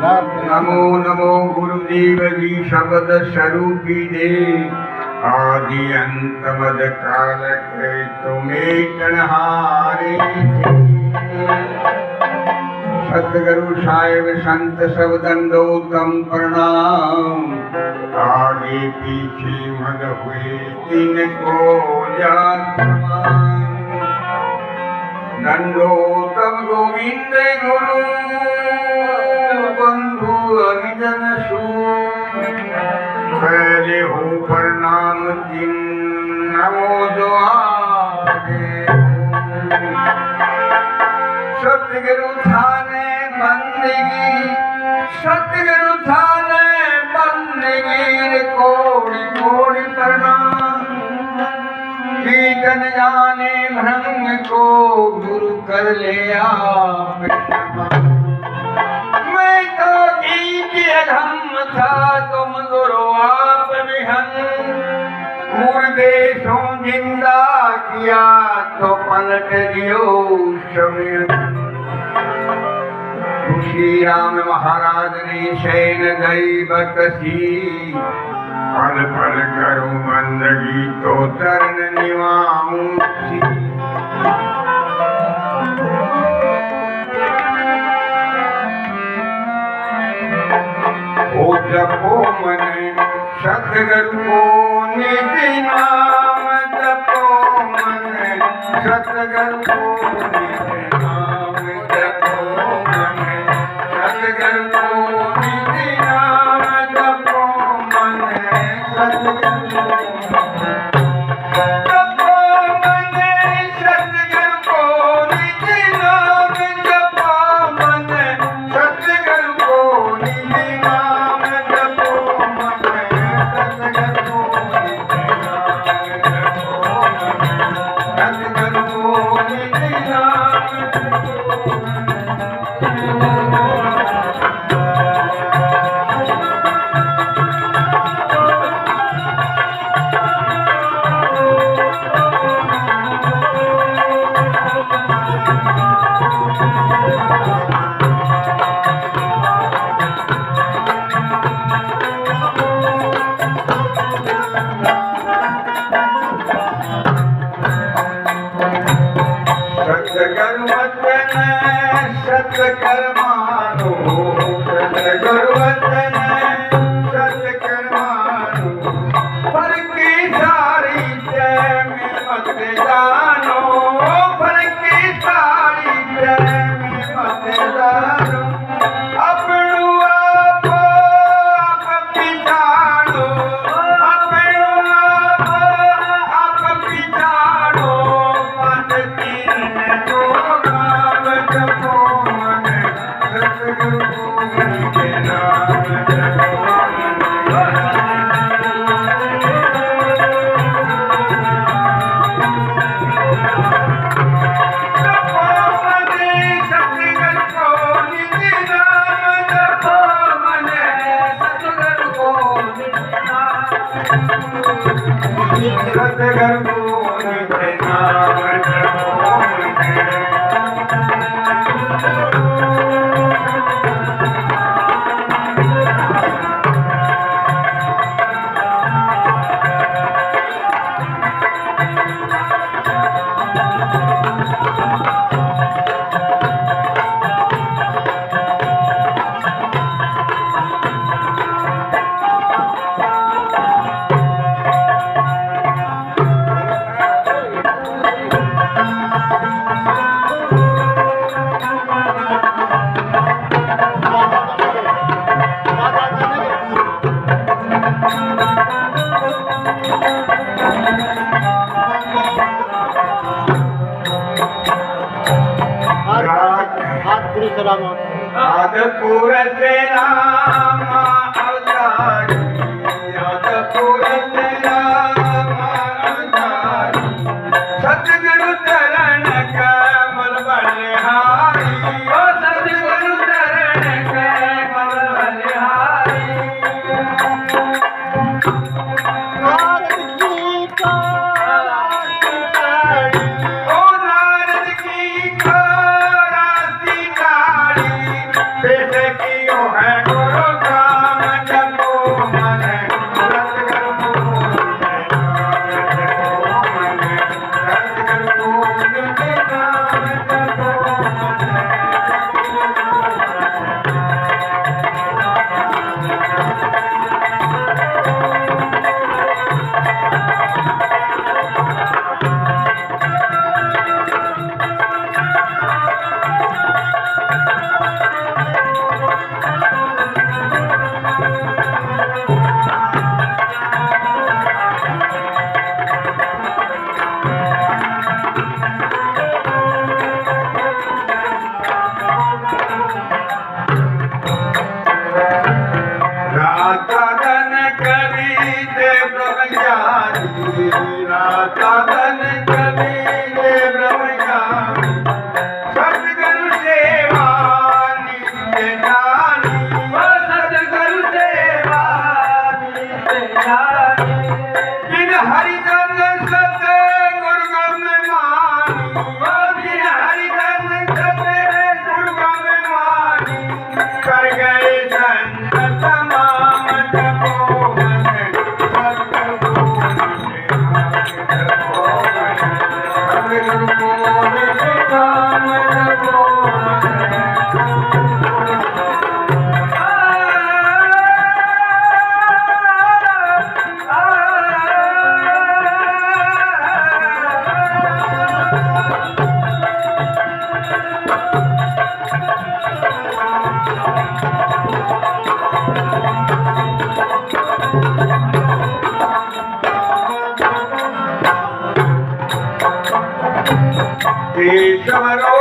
नमो नमो गुरुदेव जी शब्द स्वरूपी दे आदि अंत मद काल के तुम्हें कणहारे सतगुरु साहेब संत सब दंडोतम प्रणाम आगे पीछे मद हुए तिनको दंडोतम गोविंद गुरु बंधु हरिजन सु पहले हो प्रणाम दिन नमो दुआरे सतगुरु थाने बंदगी सतगुरु थाने बंदगी कोटि कोटि प्रणाम कीर्तन जाने ब्रह्म को गुरु कर ले आप मैं तो कीजिए धम्म था तुम गुरु आप विहन मुर्देशों जिंदा किया तो पलट दियो समय श्री राम महाराज ने शैन गई बकसी पल पल करूं बंदगी तो चरण निवाऊं ओ जपो मन सतगुरु को निधि नाम जपो मन सतगुरु को निधि नाम जपो मन सतगुरु को निधि नाम जपो मन सतगुरु आदपुर से राम अवतारी आदपुर से राम अवतारी सतगुरु चरण कमल बलिहारी ओ सतगुरु चरण कमल बलिहारी नारद की है गुरु धाम जपो मन सतगुरु के नाम जपो राताधन कवि दे ब्रह्मचारी राताधन कवि दे ब्रह्मचारी सतगुरु सेवा नित्य जानी सतगुरु सेवा नित्य जानी बिन हरिजन सतगुरु गम मानी बिन हरिजन सतगुरु गम मानी कर गए संत तमाम जपो मन सतगुरु के नाम जपो केशवरो